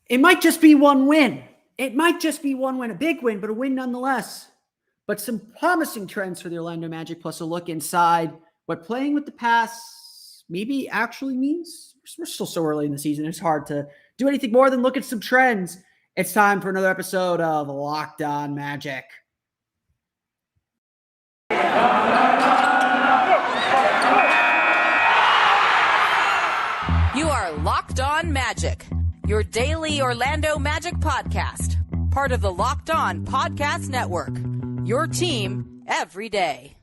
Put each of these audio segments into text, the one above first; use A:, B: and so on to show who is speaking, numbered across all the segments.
A: It might just be one win. It might just be one win, a big win, but a win nonetheless. But some promising trends for the Orlando Magic, plus a look inside what playing with the pass maybe actually means. We're still so early in the season. It's hard to do anything more than look at some trends. It's time for another episode of Locked On Magic.
B: You are Locked On Magic, your daily Orlando Magic podcast, part of the Locked On Podcast Network, your team every day.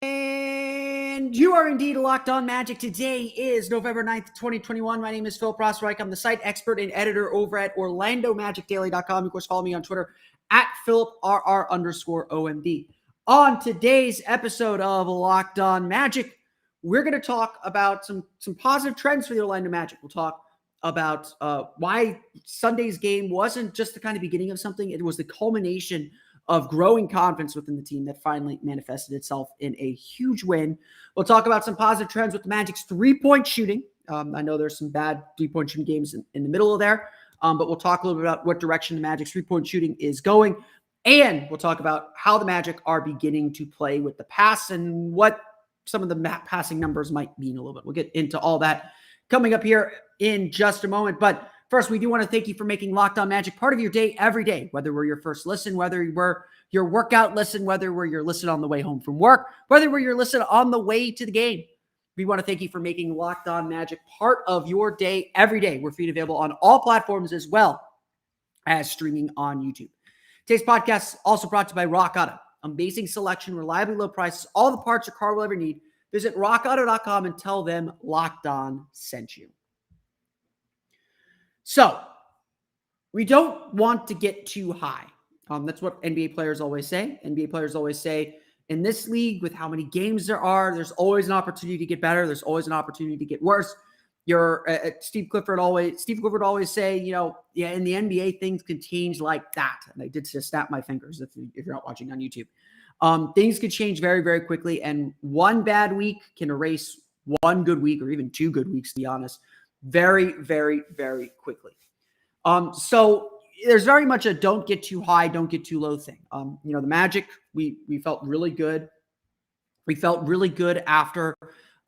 A: And you are indeed Locked On Magic. Today is November 9th, 2021. My name is Phil Prosperike. I'm the site expert and editor over at OrlandoMagicDaily.com. Of course, follow me on Twitter at PhilipRR_OMD. On today's episode of Locked On Magic, we're going to talk about some positive trends for the Orlando Magic. We'll talk about why Sunday's game wasn't just the kind of beginning of something. It was the culmination of growing confidence within the team that finally manifested itself in a huge win. We'll talk about some positive trends with the Magic's three-point shooting. I know there's some bad three-point shooting games in the middle of there, but we'll talk a little bit about what direction the Magic's three-point shooting is going. And we'll talk about how the Magic are beginning to play with the pass and what some of the passing numbers might mean a little bit. We'll get into all that coming up here in just a moment. But first, we do want to thank you for making Locked On Magic part of your day every day, whether we're your first listen, whether we're your workout listen, whether we're your listen on the way home from work, whether we're your listen on the way to the game. We want to thank you for making Locked On Magic part of your day every day. We're free and available on all platforms as well as streaming on YouTube. Today's podcast is also brought to you by Rock Auto. Amazing selection, reliably low prices, all the parts your car will ever need. Visit rockauto.com and tell them Locked On sent you. So, we don't want to get too high. That's what NBA players always say. NBA players always say, in this league, with how many games there are, there's always an opportunity to get better. There's always an opportunity to get worse. Steve Clifford would always say, in the NBA, things can change like that. And I did just snap my fingers if you're not watching on YouTube. Things could change very, very quickly. And one bad week can erase one good week or even two good weeks, to be honest, very, very, very quickly. So there's very much a don't get too high, don't get too low thing. The Magic, we felt really good. We felt really good after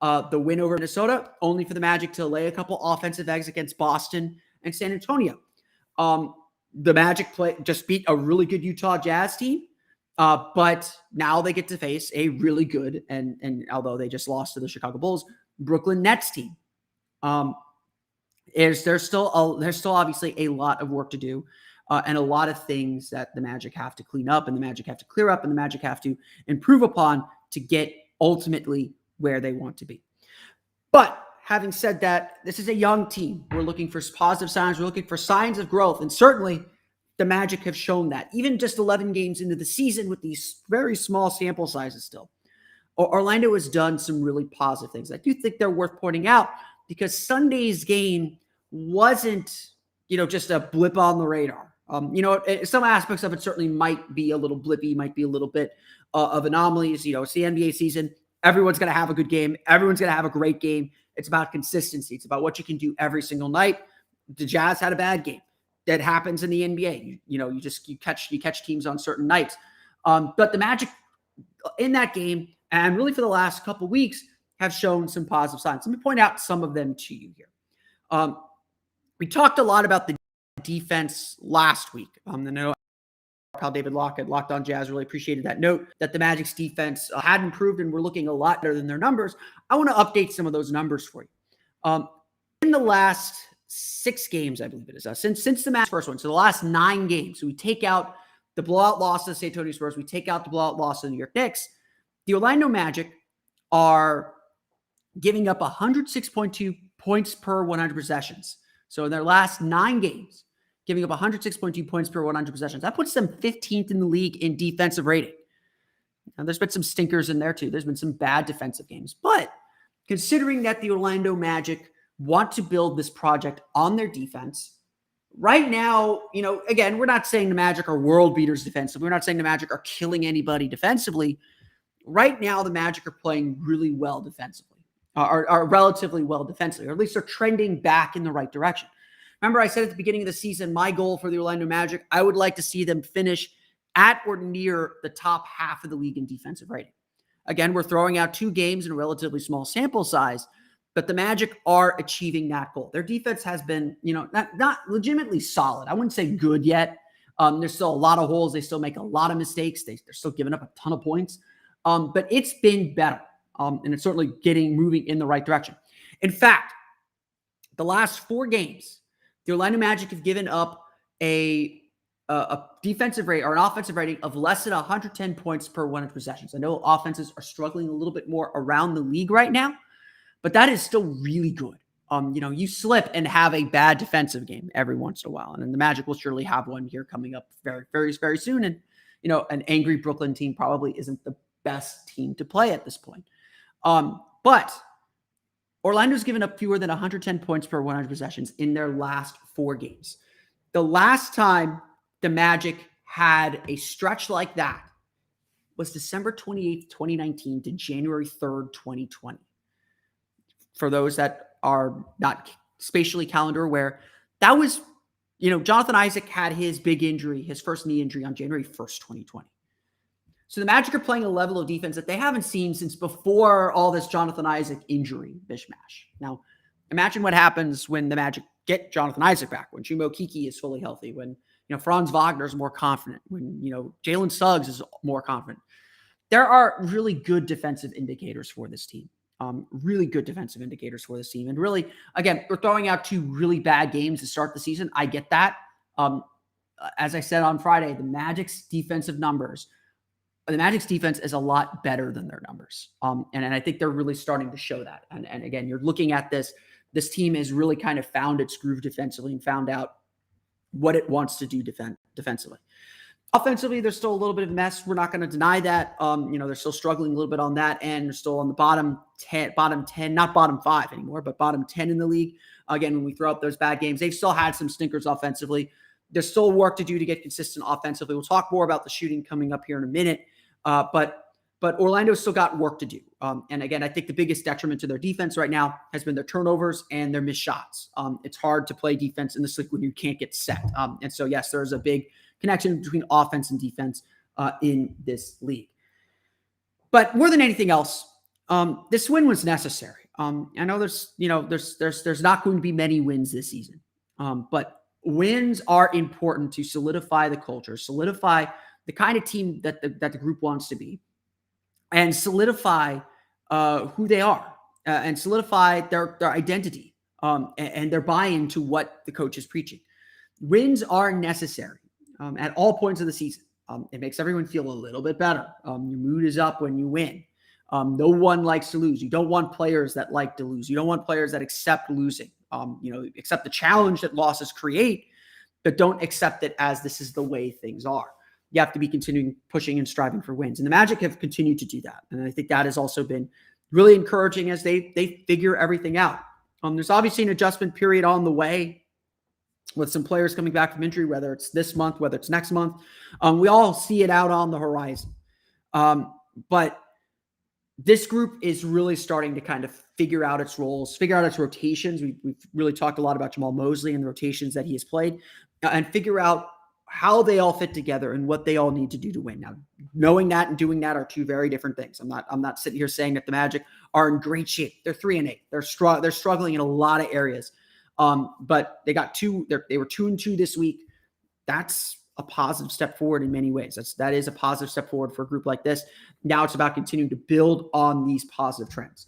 A: the win over Minnesota, only for the Magic to lay a couple offensive eggs against Boston and San Antonio. The Magic just beat a really good Utah Jazz team, but now they get to face a really good, and although they just lost to the Chicago Bulls, Brooklyn Nets team. There's still obviously a lot of work to do and a lot of things that the Magic have to clean up and the Magic have to clear up and the Magic have to improve upon to get ultimately where they want to be. But having said that, this is a young team. We're looking for positive signs. We're looking for signs of growth. And certainly the Magic have shown that. Even just 11 games into the season with these very small sample sizes still. Orlando has done some really positive things. I do think they're worth pointing out because Sunday's game wasn't, just a blip on the radar. Some aspects of it certainly might be a little blippy, might be a little bit of anomalies. It's the NBA season. Everyone's going to have a good game. Everyone's going to have a great game. It's about consistency. It's about what you can do every single night. The Jazz had a bad game. That happens in the NBA. You catch teams on certain nights. But the Magic in that game and really for the last couple of weeks have shown some positive signs. Let me point out some of them to you here. We talked a lot about the defense last week. I know pal David Locke at Locked On Jazz really appreciated that note that the Magic's defense had improved and were looking a lot better than their numbers. I want to update some of those numbers for you. In the last 6 games, I believe it is, since the Magic's first one, so the last 9 games, so we take out the blowout loss to the San Antonio Spurs, we take out the blowout loss to the New York Knicks, the Orlando Magic are giving up 106.2 points per 100 possessions. So in their last 9 games, giving up 106.2 points per 100 possessions. That puts them 15th in the league in defensive rating. Now, there's been some stinkers in there too. There's been some bad defensive games. But considering that the Orlando Magic want to build this project on their defense, right now, again, we're not saying the Magic are world beaters defensively. We're not saying the Magic are killing anybody defensively. right now the Magic are playing really well defensively, are relatively well defensively, or at least they're trending back in the right direction. Remember, I said at the beginning of the season, my goal for the Orlando Magic, I would like to see them finish at or near the top half of the league in defensive rating. Again, we're throwing out 2 games in a relatively small sample size, but the Magic are achieving that goal. Their defense has been, not legitimately solid. I wouldn't say good yet. There's still a lot of holes. They still make a lot of mistakes. They're still giving up a ton of points. But it's been better. And it's certainly moving in the right direction. In fact, the last 4 games, the Orlando Magic have given up a defensive rate or an offensive rating of less than 110 points per 100 possessions. I know offenses are struggling a little bit more around the league right now, but that is still really good. You slip and have a bad defensive game every once in a while. And then the Magic will surely have one here coming up very, very, very soon. And, an angry Brooklyn team probably isn't the best team to play at this point. But Orlando's given up fewer than 110 points per 100 possessions in their last 4 games. The last time the Magic had a stretch like that was December 28th, 2019 to January 3rd, 2020. For those that are not spatially calendar aware, that was, Jonathan Isaac had his big injury, his first knee injury on January 1st, 2020. So the Magic are playing a level of defense that they haven't seen since before all this Jonathan Isaac injury mishmash. Now, imagine what happens when the Magic get Jonathan Isaac back, when Chuma Okeke is fully healthy, when Franz Wagner is more confident, when Jalen Suggs is more confident. There are really good defensive indicators for this team. Really good defensive indicators for this team. And really, again, we're throwing out 2 really bad games to start the season. I get that. As I said on Friday, the Magic's defensive defense is a lot better than their numbers. And I think they're really starting to show that. And again, you're looking at this team has really kind of found its groove defensively and found out what it wants to do defensively. Offensively, there's still a little bit of a mess. We're not going to deny that. They're still struggling a little bit on that end. They're still on the bottom 10, not bottom 5 anymore, but bottom 10 in the league. Again, when we throw up those bad games, they've still had some stinkers offensively. There's still work to do to get consistent offensively. We'll talk more about the shooting coming up here in a minute. But Orlando's still got work to do. And again, I think the biggest detriment to their defense right now has been their turnovers and their missed shots. It's hard to play defense in this league when you can't get set. And so, yes, there's a big connection between offense and defense in this league. But more than anything else, this win was necessary. I know there's not going to be many wins this season, but wins are important to solidify the culture, solidify the kind of team that the group wants to be, and solidify who they are, and solidify their identity and their buy-in to what the coach is preaching. Wins are necessary at all points of the season. It makes everyone feel a little bit better. Your mood is up when you win. No one likes to lose. You don't want players that like to lose. You don't want players that accept losing. Accept the challenge that losses create, but don't accept it as this is the way things are. You have to be continuing pushing and striving for wins. And the Magic have continued to do that. And I think that has also been really encouraging as they figure everything out. There's obviously an adjustment period on the way with some players coming back from injury, whether it's this month, whether it's next month. We all see it out on the horizon. But this group is really starting to kind of figure out its roles, figure out its rotations. We've really talked a lot about Jamahl Mosley and the rotations that he has played, and figure out how they all fit together and what they all need to do to win. Now, knowing that and doing that are 2 very different things. I'm not sitting here saying that the Magic are in great shape. They're 3-8. They're struggling in a lot of areas. But they got 2. They were 2-2 this week. That's a positive step forward in many ways. That is a positive step forward for a group like this. Now it's about continuing to build on these positive trends.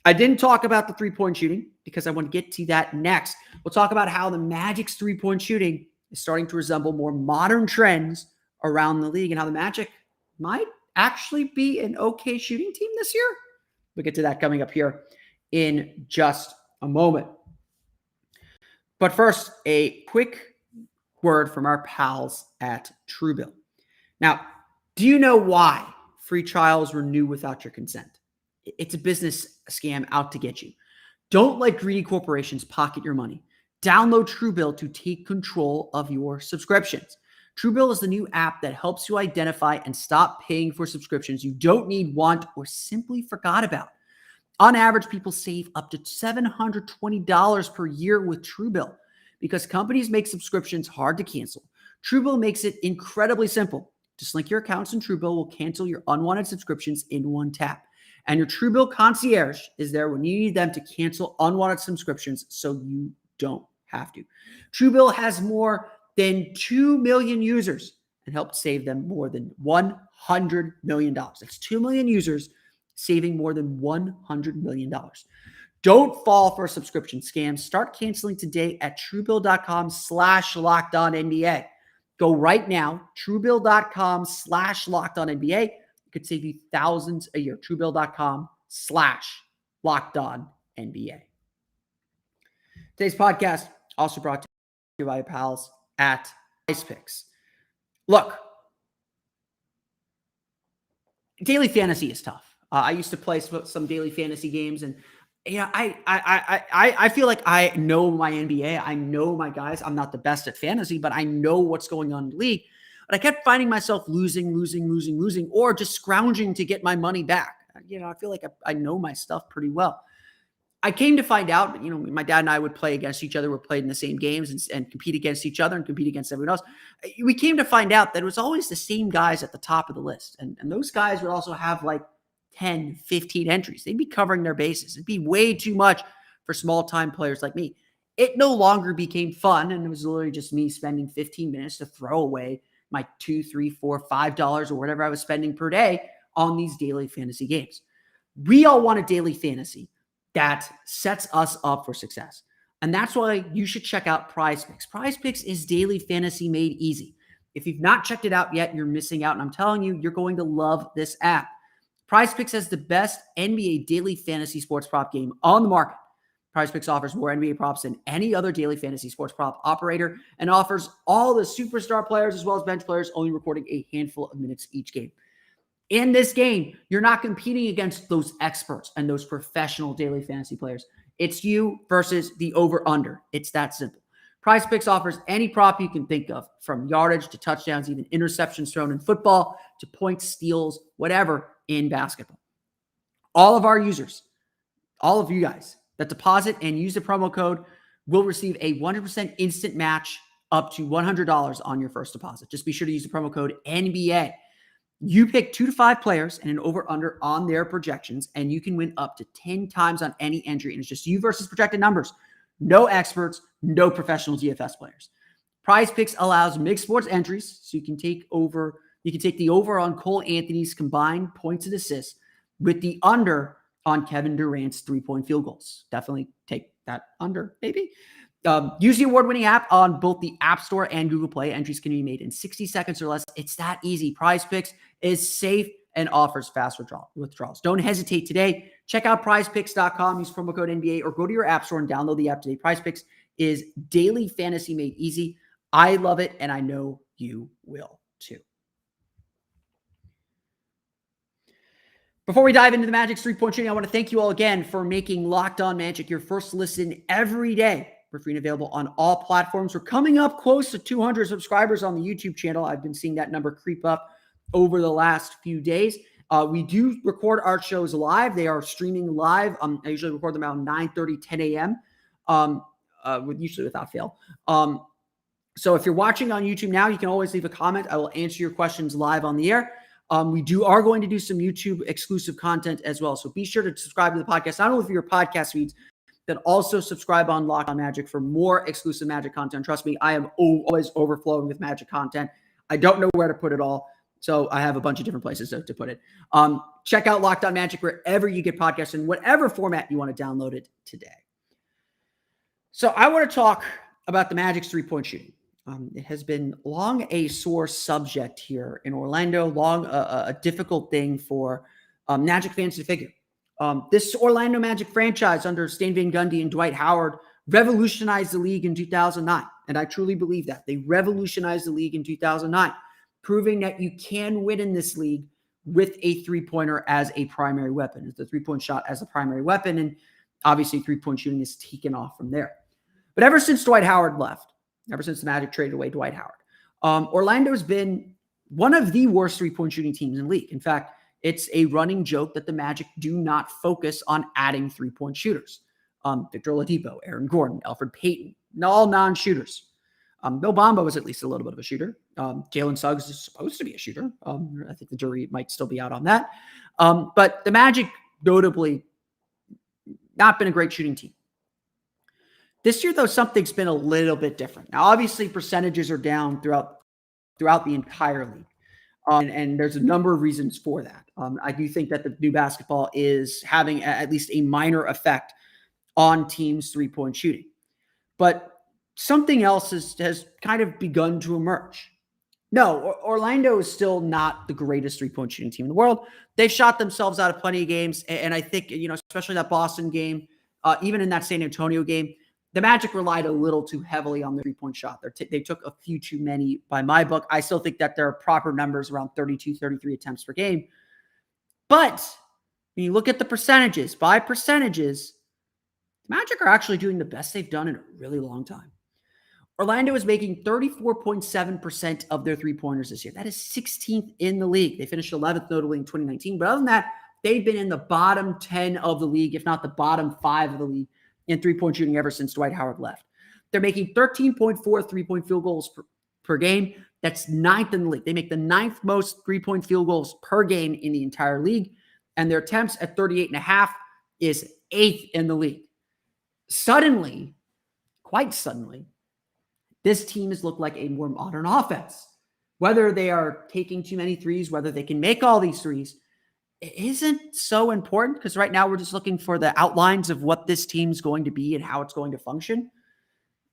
A: I didn't talk about the 3-point shooting because I want to get to that next. We'll talk about how the Magic's 3-point shooting is starting to resemble more modern trends around the league and how the Magic might actually be an okay shooting team this year. We'll get to that coming up here in just a moment. But first, a quick word from our pals at Truebill. Now, do you know why free trials renew without your consent? It's a business scam out to get you. Don't let greedy corporations pocket your money. Download Truebill to take control of your subscriptions. Truebill is the new app that helps you identify and stop paying for subscriptions you don't need, want, or simply forgot about. On average, people save up to $720 per year with Truebill. Because companies make subscriptions hard to cancel, Truebill makes it incredibly simple. Just link your accounts and Truebill will cancel your unwanted subscriptions in one tap. And your Truebill concierge is there when you need them to cancel unwanted subscriptions so you don't have to. Truebill has more than 2 million users and helped save them more than $100 million. That's 2 million users saving more than $100 million. Don't fall for subscription scams. Start canceling today at Truebill.com/LockedOnNBA. Go right now, Truebill.com/LockedOnNBA. It could save you thousands a year. Truebill.com/LockedOnNBA. Today's podcast also brought to you by your pals at PrizePicks. Look, daily fantasy is tough. I used to play some daily fantasy games, and I feel like I know my NBA. I know my guys. I'm not the best at fantasy, but I know what's going on in the league. But I kept finding myself losing, or just scrounging to get my money back. I feel like I know my stuff pretty well. I came to find out, my dad and I would play against each other. We played in the same games and compete against each other and compete against everyone else. We came to find out that it was always the same guys at the top of the list. And those guys would also have like 10, 15 entries. They'd be covering their bases. It'd be way too much for small-time players like me. It no longer became fun, and it was literally just me spending 15 minutes to throw away my $2, $3, $4, $5 or whatever I was spending per day on these daily fantasy games. We all want a daily fantasy that sets us up for success. And that's why you should check out PrizePicks. PrizePicks is daily fantasy made easy. If you've not checked it out yet, you're missing out. And I'm telling you, you're going to love this app. PrizePicks has the best NBA daily fantasy sports prop game on the market. PrizePicks offers more NBA props than any other daily fantasy sports prop operator and offers all the superstar players as well as bench players, only recording a handful of minutes each game. In this game, you're not competing against those experts and those professional daily fantasy players. It's you versus the over-under. It's that simple. PrizePicks offers any prop you can think of, from yardage to touchdowns, even interceptions thrown in football, to points, steals, whatever in basketball. All of our users, all of you guys that deposit and use the promo code will receive a 100% instant match up to $100 on your first deposit. Just be sure to use the promo code NBA. You pick 2 to 5 players and an over-under on their projections, and you can win up to 10 times on any entry. And it's just you versus projected numbers. No experts, no professional DFS players. PrizePicks allows mixed sports entries, so you can take the over on Cole Anthony's combined points and assists with the under on Kevin Durant's 3-point field goals. Definitely take that under, maybe. Use the award-winning app on both the App Store and Google Play. Entries can be made in 60 seconds or less. It's that easy. PrizePicks is safe and offers fast withdrawals. Don't hesitate today. Check out prizepicks.com. Use promo code NBA or go to your App Store and download the app today. PrizePicks is daily fantasy made easy. I love it, and I know you will too. Before we dive into the Magic's three-point shooting, I want to thank you all again for making Locked On Magic your first listen every day. We're free and available on all platforms. We're coming up close to 200 subscribers on the YouTube channel. I've been seeing that number creep up over the last few days. We do record our shows live. They are streaming live. I usually record them around 9:30, 10 a.m., usually without fail. So if you're watching on YouTube now, you can always leave a comment. I will answer your questions live on the air. We are going to do some YouTube exclusive content as well. So be sure to subscribe to the podcast, not only for your podcast feeds, but also subscribe on Locked On Magic for more exclusive Magic content. Trust me, I am always overflowing with Magic content. I don't know where to put it all, so I have a bunch of different places to put it. Check out Locked On Magic wherever you get podcasts in whatever format you want to download it today. So I want to talk about the Magic's three-point shooting. It has been long a sore subject here in Orlando, long a difficult thing for Magic fans to figure. This Orlando Magic franchise under Stan Van Gundy and Dwight Howard revolutionized the league in 2009. And I truly believe that. They revolutionized the league in 2009, proving that you can win in this league with a three-pointer as a primary weapon. It's the three-point shot as a primary weapon, and obviously three-point shooting is taken off from there. But ever since Dwight Howard left, ever since the Magic traded away Dwight Howard, Orlando's been one of the worst three-point shooting teams in the league. In fact, it's a running joke that the Magic do not focus on adding three-point shooters. Victor Oladipo, Aaron Gordon, Elfrid Payton, all non-shooters. Bill Bamba was at least a little bit of a shooter. Jalen Suggs is supposed to be a shooter. I think the jury might still be out on that. But the Magic, notably, not been a great shooting team. This year, though, something's been a little bit different. Now, obviously, percentages are down throughout the entire league. And there's a number of reasons for that. I do think that the new basketball is having at least a minor effect on teams' three-point shooting. But something else has kind of begun to emerge. No, Orlando is still not the greatest three-point shooting team in the world. They've shot themselves out of plenty of games. And I think, especially that Boston game, even in that San Antonio game, the Magic relied a little too heavily on the three-point shot. They took a few too many by my book. I still think that there are proper numbers around 32, 33 attempts per game. But when you look at the percentages, by percentages, the Magic are actually doing the best they've done in a really long time. Orlando is making 34.7% of their three-pointers this year. That is 16th in the league. They finished 11th, notably in 2019. But other than that, they've been in the bottom 10 of the league, if not the bottom 5 of the league, in three-point shooting ever since Dwight Howard left. They're making 13.4 three-point field goals per game. That's 9th in the league. They make the 9th most three-point field goals per game in the entire league. And their attempts at 38.5 is 8th in the league. Suddenly, quite suddenly, this team has looked like a more modern offense. Whether they are taking too many threes, whether they can make all these threes, it isn't so important because right now we're just looking for the outlines of what this team's going to be and how it's going to function.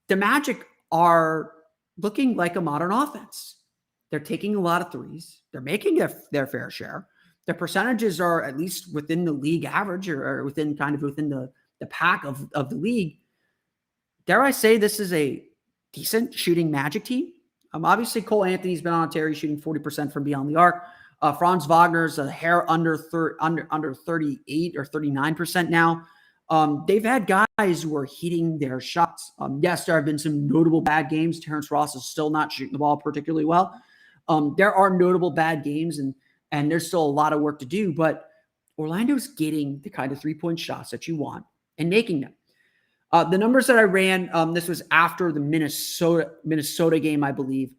A: The Magic are looking like a modern offense. They're taking a lot of threes. They're making their fair share. Their percentages are at least within the league average or within the pack of the league. Dare I say this is a decent shooting Magic team? Obviously, Cole Anthony's been on a tear. He's shooting 40% from beyond the arc. Franz Wagner's a hair under 38 or 39% now. They've had guys who are hitting their shots. Yes, there have been some notable bad games. Terrence Ross is still not shooting the ball particularly well. There are notable bad games, and there's still a lot of work to do. But Orlando's getting the kind of three-point shots that you want and making them. The numbers that I ran, this was after the Minnesota game, I believe,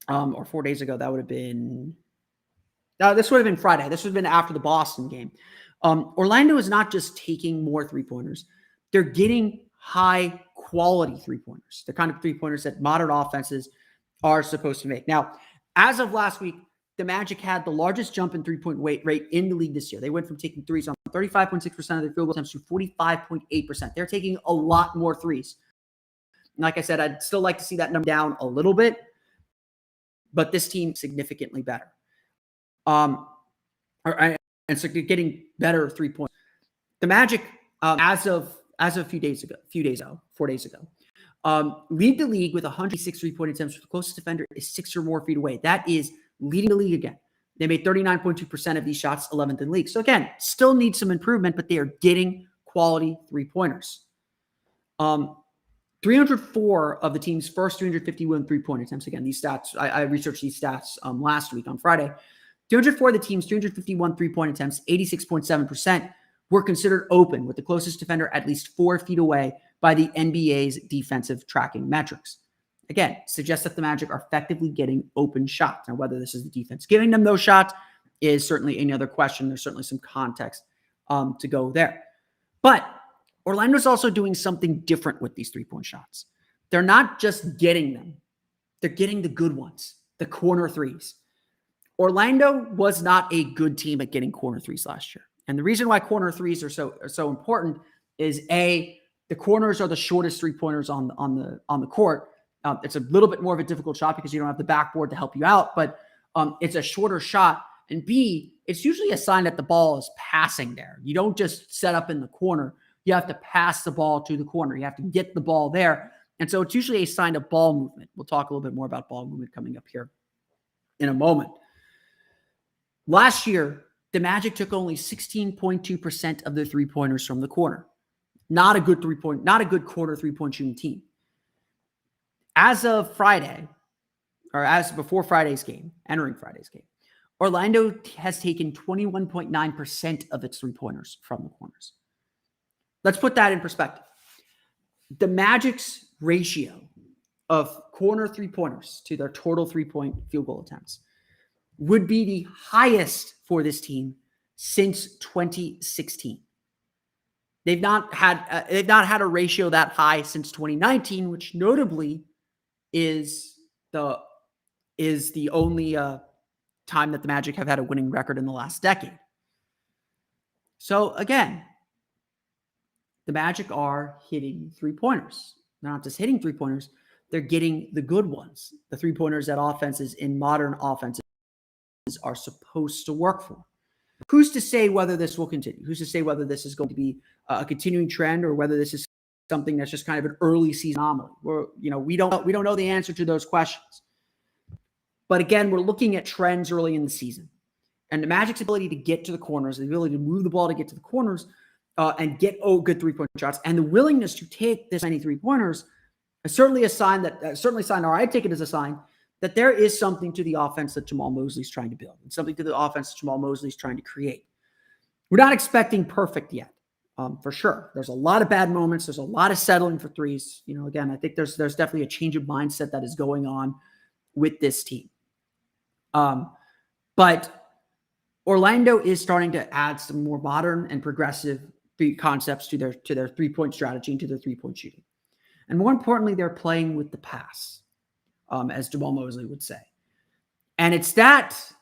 A: or 4 days ago. That would have been. This would have been Friday. This would have been after the Boston game. Orlando is not just taking more three-pointers. They're getting high-quality three-pointers, the kind of three-pointers that modern offenses are supposed to make. Now, as of last week, the Magic had the largest jump in three-point rate in the league this year. They went from taking threes on 35.6% of their field goal attempts to 45.8%. They're taking a lot more threes. And like I said, I'd still like to see that number down a little bit, but this team significantly better. And so getting better 3 points. The Magic, as of 4 days ago, lead the league with 106 3-point attempts. The closest defender is 6 or more feet away. That is leading the league again. They made 39.2% of these shots, 11th in the league. So again, still need some improvement, but they are getting quality 3-pointers. 304 of the team's first 351 3-point attempts. Again, these stats, I researched these stats last week on Friday. 304 of the team's 351 3-point attempts, 86.7%, were considered open, with the closest defender at least 4 feet away by the NBA's defensive tracking metrics. Again, suggests that the Magic are effectively getting open shots. Now, whether this is the defense giving them those shots is certainly another question. There's certainly some context to go there. But Orlando's also doing something different with these 3-point shots. They're not just getting them. They're getting the good ones, the corner threes. Orlando was not a good team at getting corner threes last year. And the reason why corner threes are so important is the corners are the shortest 3-pointers on the court. It's a little bit more of a difficult shot because you don't have the backboard to help you out, but it's a shorter shot. And B, it's usually a sign that the ball is passing there. You don't just set up in the corner. You have to pass the ball to the corner. You have to get the ball there. And so it's usually a sign of ball movement. We'll talk a little bit more about ball movement coming up here in a moment. Last year, the Magic took only 16.2% of their 3-pointers from the corner. Not a good corner 3-point shooting team. As of Friday, or as before Friday's game, entering Friday's game, Orlando has taken 21.9% of its three-pointers from the corners. Let's put that in perspective. The Magic's ratio of corner three-pointers to their total three-point field goal attempts would be the highest for this team since 2016. They've not had a ratio that high since 2019, which notably is the only time that the Magic have had a winning record in the last decade. So again, the Magic are hitting three-pointers. They're not just hitting three-pointers, they're getting the good ones, the three-pointers that offenses in modern offenses are supposed to work for. Who's to say whether this will continue? Who's to say whether this is going to be a continuing trend or whether this is something that's just kind of an early season anomaly? We don't know the answer to those questions. But again, we're looking at trends early in the season. And the Magic's ability to get to the corners, the ability to move the ball to get to the corners and get good three-point shots, and the willingness to take this many three-pointers is certainly a sign or I take it as a sign that there is something to the offense that Jamahl Mosley's trying to build and something to the offense that Jamahl Mosley's trying to create. We're not expecting perfect yet, for sure. There's a lot of bad moments. There's a lot of settling for threes. Again, I think there's definitely a change of mindset that is going on with this team. But Orlando is starting to add some more modern and progressive concepts to their three-point strategy and to their three-point shooting. And more importantly, they're playing with the pass, as Jamahl Mosley would say. And it's that's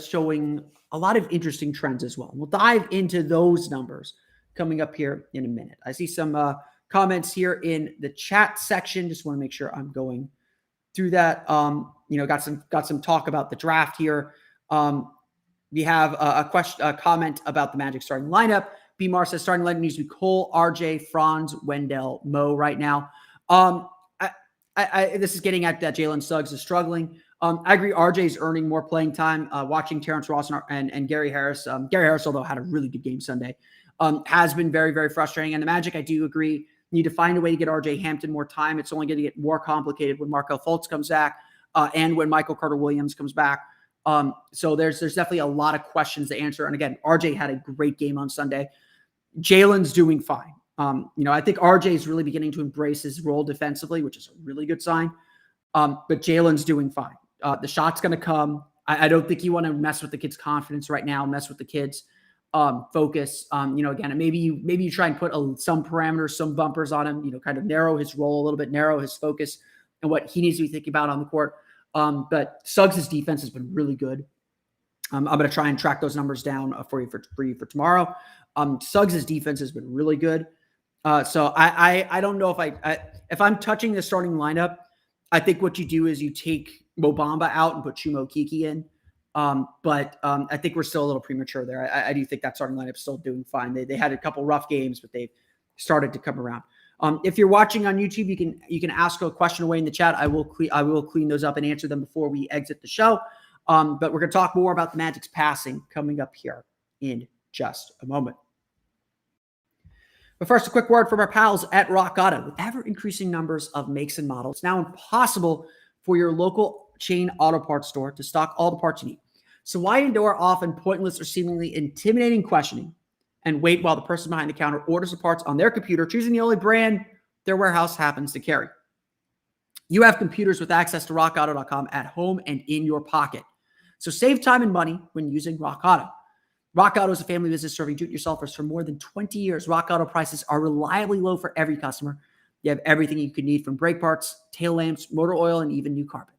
A: showing a lot of interesting trends as well. And we'll dive into those numbers coming up here in a minute. I see some comments here in the chat section. Just want to make sure I'm going through that. Got some talk about the draft here. We have a comment about the Magic starting lineup. B-Mar says starting lineup needs to be Cole, RJ, Franz, Wendell, Mo right now. This is getting at that Jalen Suggs is struggling. I agree. RJ is earning more playing time. Watching Terrence Ross and Gary Harris. Gary Harris, although had a really good game Sunday, has been very, very frustrating. And the Magic, I do agree, need to find a way to get RJ Hampton more time. It's only going to get more complicated when Markelle Fultz comes back and when Michael Carter-Williams comes back. So there's definitely a lot of questions to answer. And again, RJ had a great game on Sunday. Jalen's doing fine. I think RJ is really beginning to embrace his role defensively, which is a really good sign. But Jalen's doing fine. The shot's going to come. I don't think you want to mess with the kid's confidence right now, mess with the kid's focus. Again, maybe you try and put some parameters, some bumpers on him, kind of narrow his role a little bit, narrow his focus and what he needs to be thinking about on the court. But Suggs' defense has been really good. I'm going to try and track those numbers down for you for tomorrow. Suggs' defense has been really good. So I don't know if I'm touching the starting lineup. I think what you do is you take Mo Bamba out and put Chuma Okeke in. But I think we're still a little premature there. I do think that starting lineup is still doing fine. They had a couple rough games, but they've started to come around. If you're watching on YouTube, you can ask a question away in the chat. I will clean those up and answer them before we exit the show. But we're going to talk more about the Magic's passing coming up here in just a moment. But first, a quick word from our pals at Rock Auto. With ever-increasing numbers of makes and models, it's now impossible for your local chain auto parts store to stock all the parts you need. So why endure often pointless or seemingly intimidating questioning and wait while the person behind the counter orders the parts on their computer, choosing the only brand their warehouse happens to carry? You have computers with access to rockauto.com at home and in your pocket. So save time and money when using Rock Auto. Rock Auto is a family business serving do-it-yourselfers for more than 20 years. Rock Auto prices are reliably low for every customer. You have everything you could need from brake parts, tail lamps, motor oil, and even new carpet.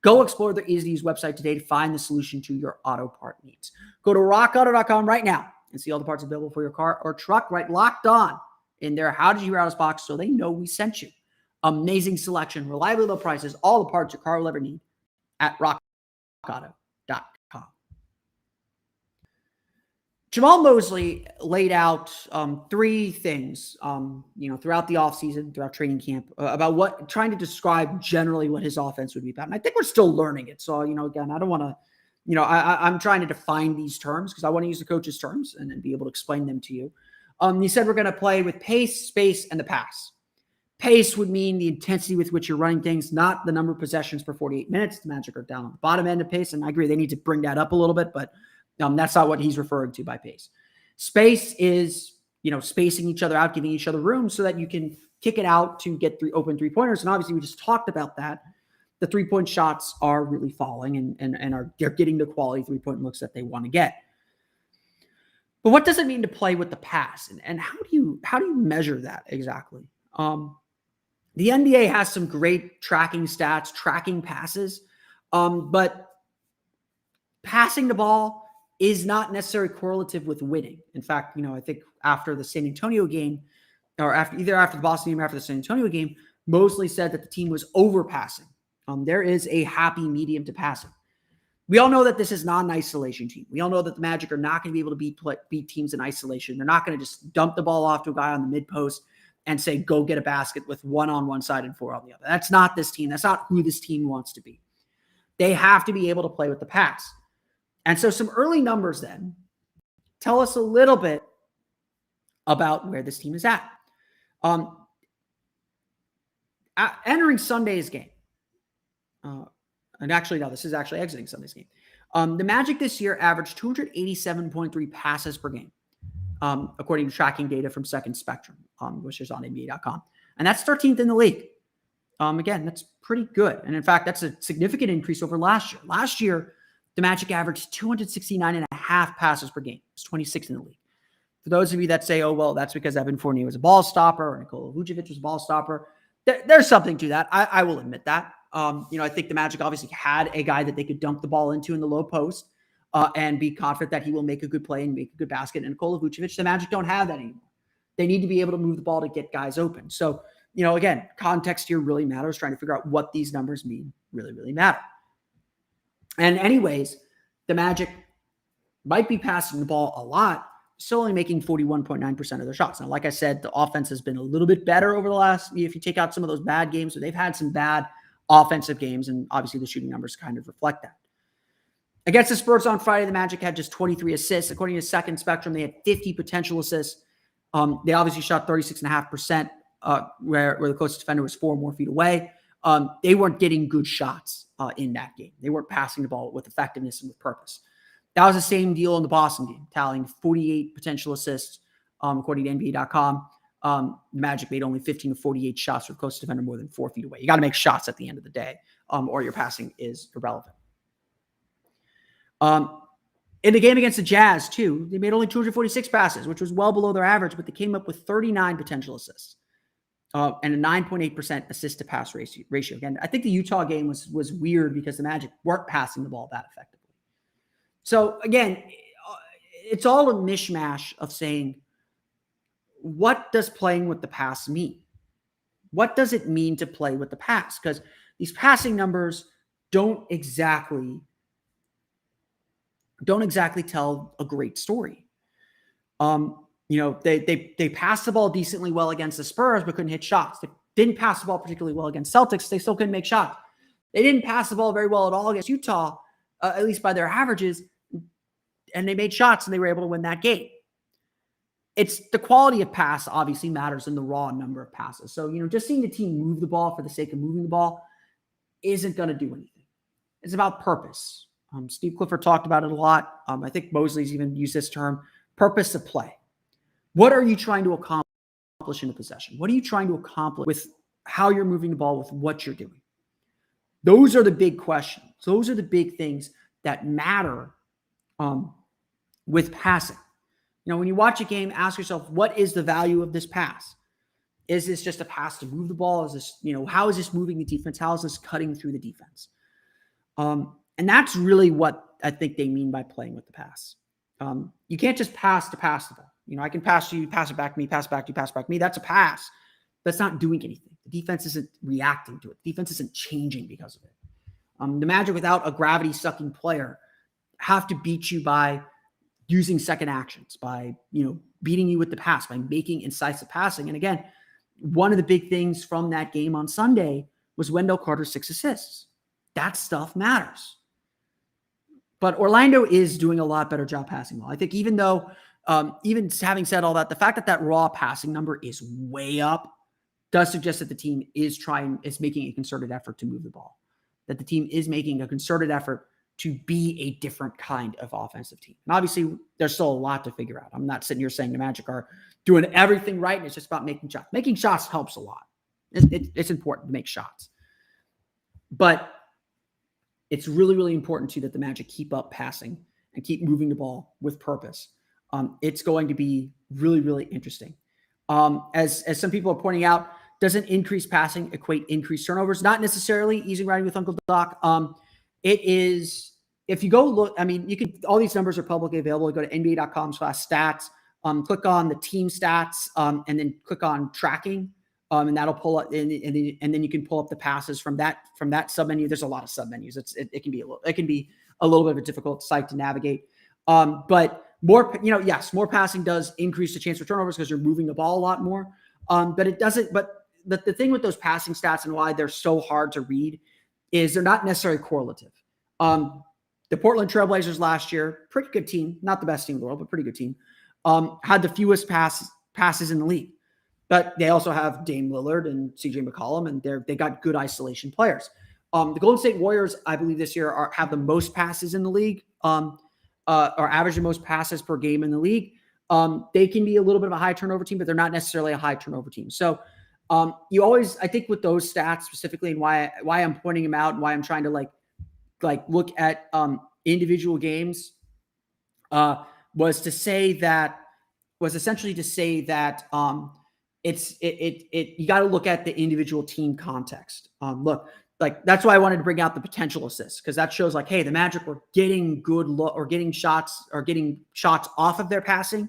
A: Go explore their easy-to-use website today to find the solution to your auto part needs. Go to rockauto.com right now and see all the parts available for your car or truck right locked on in their How Did You Hear About Us box so they know we sent you. Amazing selection, reliably low prices, all the parts your car will ever need at rockauto.com. Jamahl Mosley laid out three things, throughout the offseason, throughout training camp, about trying to describe generally what his offense would be about. And I think we're still learning it. So, again, I don't want to, I'm trying to define these terms because I want to use the coach's terms and then be able to explain them to you. He said we're going to play with pace, space, and the pass. Pace would mean the intensity with which you're running things, not the number of possessions per 48 minutes. The Magic are down on the bottom end of pace, and I agree they need to bring that up a little bit, but that's not what he's referring to by pace. Space is, spacing each other out, giving each other room so that you can kick it out to get open three-pointers. And obviously, we just talked about that. The three-point shots are really falling and they're getting the quality three-point looks that they want to get. But what does it mean to play with the pass? And how do you measure that exactly? The NBA has some great tracking stats, tracking passes, but passing the ball is not necessarily correlative with winning. In fact, I think after the San Antonio game, or after the Boston game or after the San Antonio game, Mosley said that the team was overpassing. There is a happy medium to passing. We all know that this is not an isolation team. We all know that the Magic are not going to be able to beat teams in isolation. They're not going to just dump the ball off to a guy on the mid post and say, go get a basket with one on one side and four on the other. That's not this team. That's not who this team wants to be. They have to be able to play with the pass. And so some early numbers then tell us a little bit about where this team is at. Entering Sunday's game, and actually, no, this is actually exiting Sunday's game. The Magic this year averaged 287.3 passes per game, according to tracking data from Second Spectrum, which is on NBA.com. And that's 13th in the league. Again, that's pretty good. And in fact, that's a significant increase over last year. Last year, the Magic averaged 269.5 passes per game. It's 26th in the league. For those of you that say, oh, well, that's because Evan Fournier was a ball stopper or Nikola Vucevic was a ball stopper, there's something to that. I will admit that. I think the Magic obviously had a guy that they could dump the ball into in the low post and be confident that he will make a good play and make a good basket. And Nikola Vucevic, the Magic don't have that anymore. They need to be able to move the ball to get guys open. So, again, context here really matters. Trying to figure out what these numbers mean really, really matter. And anyways, the Magic might be passing the ball a lot, still only making 41.9% of their shots. Now, like I said, the offense has been a little bit better over the last, if you take out some of those bad games, so they've had some bad offensive games, and obviously the shooting numbers kind of reflect that. Against the Spurs on Friday, the Magic had just 23 assists. According to Second Spectrum, they had 50 potential assists. They obviously shot 36.5%, where the closest defender was 4 more feet away. They weren't getting good shots in that game. They weren't passing the ball with effectiveness and with purpose. That was the same deal in the Boston game, tallying 48 potential assists, according to NBA.com. The Magic made only 15 to 48 shots for the closest defender more than 4 feet away. You got to make shots at the end of the day, or your passing is irrelevant. In the game against the Jazz, too, they made only 246 passes, which was well below their average, but they came up with 39 potential assists and a 9.8% assist-to-pass ratio. Again, I think the Utah game was weird because the Magic weren't passing the ball that effectively. So, again, it's all a mishmash of saying, what does playing with the pass mean? What does it mean to play with the pass? Because these passing numbers don't exactly tell a great story. They passed the ball decently well against the Spurs, but couldn't hit shots. They didn't pass the ball particularly well against Celtics. They still couldn't make shots. They didn't pass the ball very well at all against Utah, at least by their averages, and they made shots and they were able to win that game. It's the quality of pass obviously matters in the raw number of passes. So, just seeing the team move the ball for the sake of moving the ball isn't going to do anything. It's about purpose. Steve Clifford talked about it a lot. I think Mosley's even used this term, purpose of play. What are you trying to accomplish in a possession? What are you trying to accomplish with how you're moving the ball, with what you're doing? Those are the big questions. Those are the big things that matter with passing. When you watch a game, ask yourself, what is the value of this pass? Is this just a pass to move the ball? Is this, how is this moving the defense? How is this cutting through the defense? And that's really what I think they mean by playing with the pass. You can't just pass to pass the ball. I can pass to you, pass it back to me, pass it back to you, pass it back to me. That's a pass. That's not doing anything. The defense isn't reacting to it. The defense isn't changing because of it. The Magic, without a gravity-sucking player, have to beat you by using second actions, by beating you with the pass, by making incisive passing. And again, one of the big things from that game on Sunday was Wendell Carter's 6 assists. That stuff matters. But Orlando is doing a lot better job passing ball. I think even though, even having said all that, the fact that raw passing number is way up does suggest that the team is making a concerted effort to move the ball, that the team is making a concerted effort to be a different kind of offensive team. And obviously, there's still a lot to figure out. I'm not sitting here saying the Magic are doing everything right, and it's just about making shots. Making shots helps a lot. It's important to make shots. But it's really, really important, too, that the Magic keep up passing and keep moving the ball with purpose. It's going to be really, really interesting. As some people are pointing out, doesn't increased passing equate increased turnovers? Not necessarily. Easy riding with Uncle Doc. It is, if you go look, I mean, you can, all these numbers are publicly available. You go to nba.com/stats, click on the team stats, and then click on tracking. And that'll pull up, and then you can pull up the passes from that submenu. There's a lot of submenus. It can be a little bit of a difficult site to navigate. But more, yes, more passing does increase the chance for turnovers because you're moving the ball a lot more. But it doesn't. But the thing with those passing stats and why they're so hard to read is they're not necessarily correlative. The Portland Trailblazers last year, pretty good team, not the best team in the world, but pretty good team, had the fewest passes in the league. But they also have Dame Lillard and CJ McCollum, and they got good isolation players. The Golden State Warriors, I believe this year, have the most passes in the league, or average the most passes per game in the league. They can be a little bit of a high turnover team, but they're not necessarily a high turnover team. So you always, I think with those stats specifically, and why I'm pointing them out and why I'm trying to like look at individual games, was essentially to say that you got to look at the individual team context. Look, like that's why I wanted to bring out the potential assists, because that shows like, hey, the Magic were getting good look or getting shots off of their passing,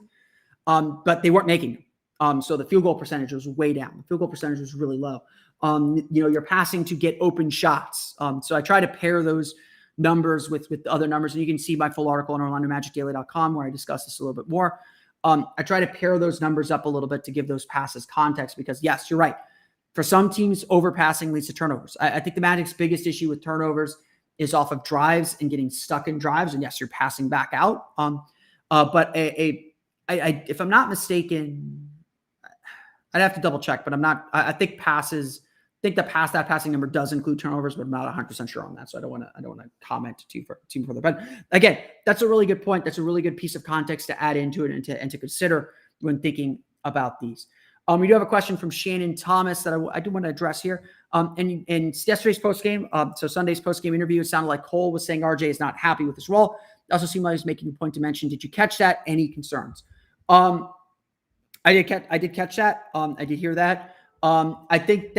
A: but they weren't making them. So the field goal percentage was way down. The field goal percentage was really low. You're passing to get open shots. So I try to pair those numbers with the other numbers, and you can see my full article on OrlandoMagicDaily.com where I discuss this a little bit more. I try to pair those numbers up a little bit to give those passes context, because yes, you're right. For some teams, overpassing leads to turnovers. I think the Magic's biggest issue with turnovers is off of drives and getting stuck in drives. And yes, you're passing back out. But if I'm not mistaken, I'd have to double check, but I'm not. I think that passing number does include turnovers, but I'm not 100% sure on that. So I don't want to comment too further. But again, that's a really good point. That's a really good piece of context to add into it and to consider when thinking about these. We do have a question from Shannon Thomas that I do want to address here. And yesterday's postgame, so Sunday's postgame interview, it sounded like Cole was saying RJ is not happy with his role. It also seemed like he was making a point to mention, did you catch that? Any concerns? I did catch that. I did hear that. I think,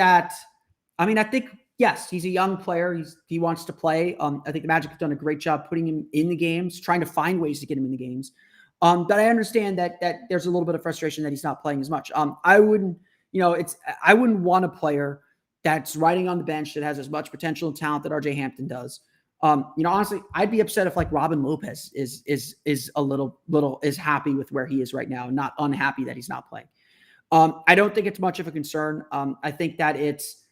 A: yes, he's a young player. He wants to play. I think the Magic have done a great job putting him in the games, trying to find ways to get him in the games. But I understand that there's a little bit of frustration that he's not playing as much. I wouldn't want a player that's riding on the bench that has as much potential and talent that RJ Hampton does. Honestly, I'd be upset if like Robin Lopez is a little is happy with where he is right now and not unhappy that he's not playing. I don't think it's much of a concern. I think that it's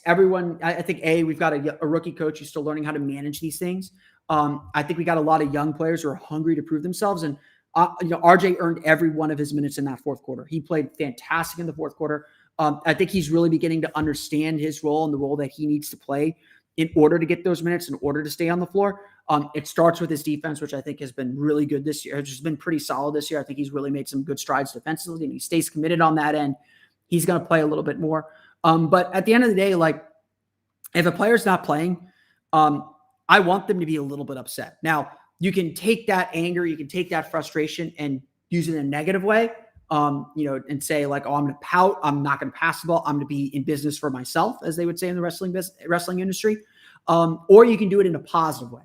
A: everyone. I think we've got a rookie coach who's still learning how to manage these things. I think we got a lot of young players who are hungry to prove themselves, and RJ earned every one of his minutes in that fourth quarter. He played fantastic in the fourth quarter. I think he's really beginning to understand his role and the role that he needs to play in order to get those minutes, in order to stay on the floor. It starts with his defense, which I think has been really good this year. It's just been pretty solid this year. I think he's really made some good strides defensively, and he stays committed on that end. He's going to play a little bit more. But at the end of the day, like if a player's not playing, I want them to be a little bit upset. Now, you can take that anger, you can take that frustration and use it in a negative way, and say like, oh, I'm going to pout. I'm not going to pass the ball. I'm going to be in business for myself, as they would say in the wrestling industry. Or you can do it in a positive way.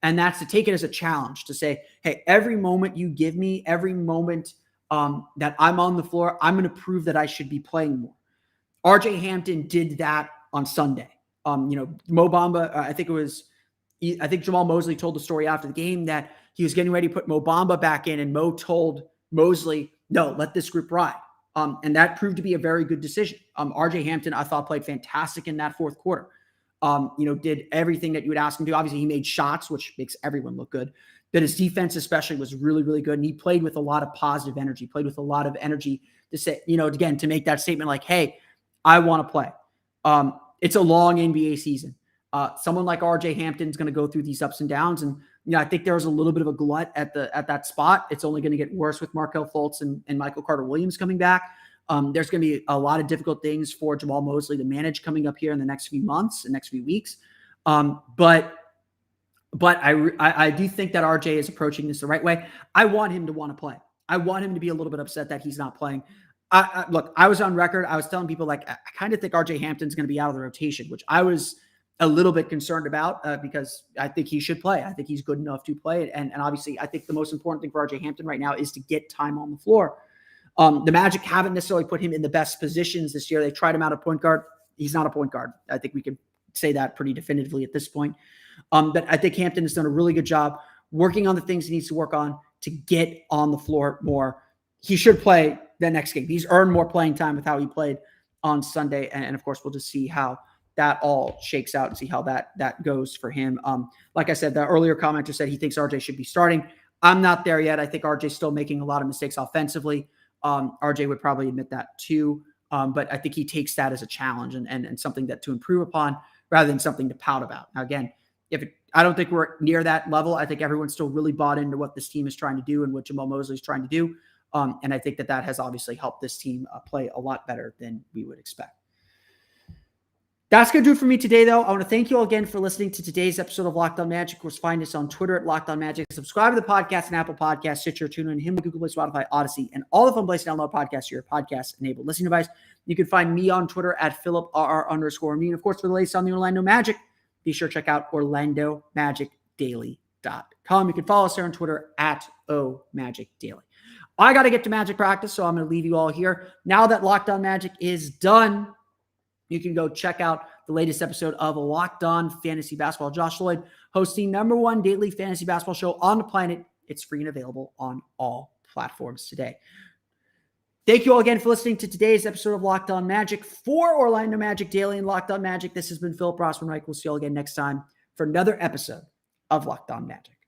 A: And that's to take it as a challenge to say, hey, every moment you give me, every moment that I'm on the floor, I'm going to prove that I should be playing more. RJ Hampton did that on Sunday. Mo Bamba, I think Jamahl Mosley told the story after the game that he was getting ready to put Mo Bamba back in, and Mo told Mosley, no, let this group ride. And that proved to be a very good decision. RJ Hampton, I thought, played fantastic in that fourth quarter. Did everything that you would ask him to. Obviously, he made shots, which makes everyone look good. that his defense especially was really, really good. And he played with a lot of positive energy, played with a lot of energy to say, again, to make that statement like, hey, I want to play. It's a long NBA season. Someone like RJ Hampton is going to go through these ups and downs. And, I think there was a little bit of a glut at that spot. It's only going to get worse with Markelle Fultz and Michael Carter-Williams coming back. There's going to be a lot of difficult things for Jamahl Mosley to manage coming up here in the next few months, the next few weeks. But I do think that RJ is approaching this the right way. I want him to want to play. I want him to be a little bit upset that he's not playing. Look, I was on record. I was telling people, like, I kind of think RJ Hampton's going to be out of the rotation, which I was a little bit concerned about because I think he should play. I think he's good enough to play. And obviously, I think the most important thing for RJ Hampton right now is to get time on the floor. The Magic haven't necessarily put him in the best positions this year. They tried him out at point guard. He's not a point guard. I think we can say that pretty definitively at this point. But I think Hampton has done a really good job working on the things he needs to work on to get on the floor more. He should play the next game. He's earned more playing time with how he played on Sunday. And of course, we'll just see how that all shakes out and see how that goes for him. Like I said, the earlier commenter said he thinks RJ should be starting. I'm not there yet. I think RJ's still making a lot of mistakes offensively. RJ would probably admit that too. But I think he takes that as a challenge and something that to improve upon rather than something to pout about. Now, again, I don't think we're near that level. I think everyone's still really bought into what this team is trying to do and what Jamahl Mosley is trying to do. And I think that has obviously helped this team play a lot better than we would expect. That's going to do it for me today, though. I want to thank you all again for listening to today's episode of Locked On Magic. Of course, find us on Twitter at Locked On Magic. Subscribe to the podcast and Apple Podcasts, Stitcher, TuneIn, Himalaya, Google Play, Spotify, Odyssey, and all the fun places to download podcasts to your podcast-enabled listening device. You can find me on Twitter at PhilipRR_me. And, of course, for the latest on the Orlando Magic, be sure to check out OrlandoMagicDaily.com. You can follow us there on Twitter at OMagicDaily. I got to get to Magic practice, so I'm going to leave you all here. Now that Locked On Magic is done, you can go check out the latest episode of Locked On Fantasy Basketball. Josh Lloyd hosting #1 daily fantasy basketball show on the planet. It's free and available on all platforms today. Thank you all again for listening to today's episode of Locked On Magic. For Orlando Magic Daily and Locked On Magic, this has been Philip Rossman-Reich. We'll see you all again next time for another episode of Locked On Magic.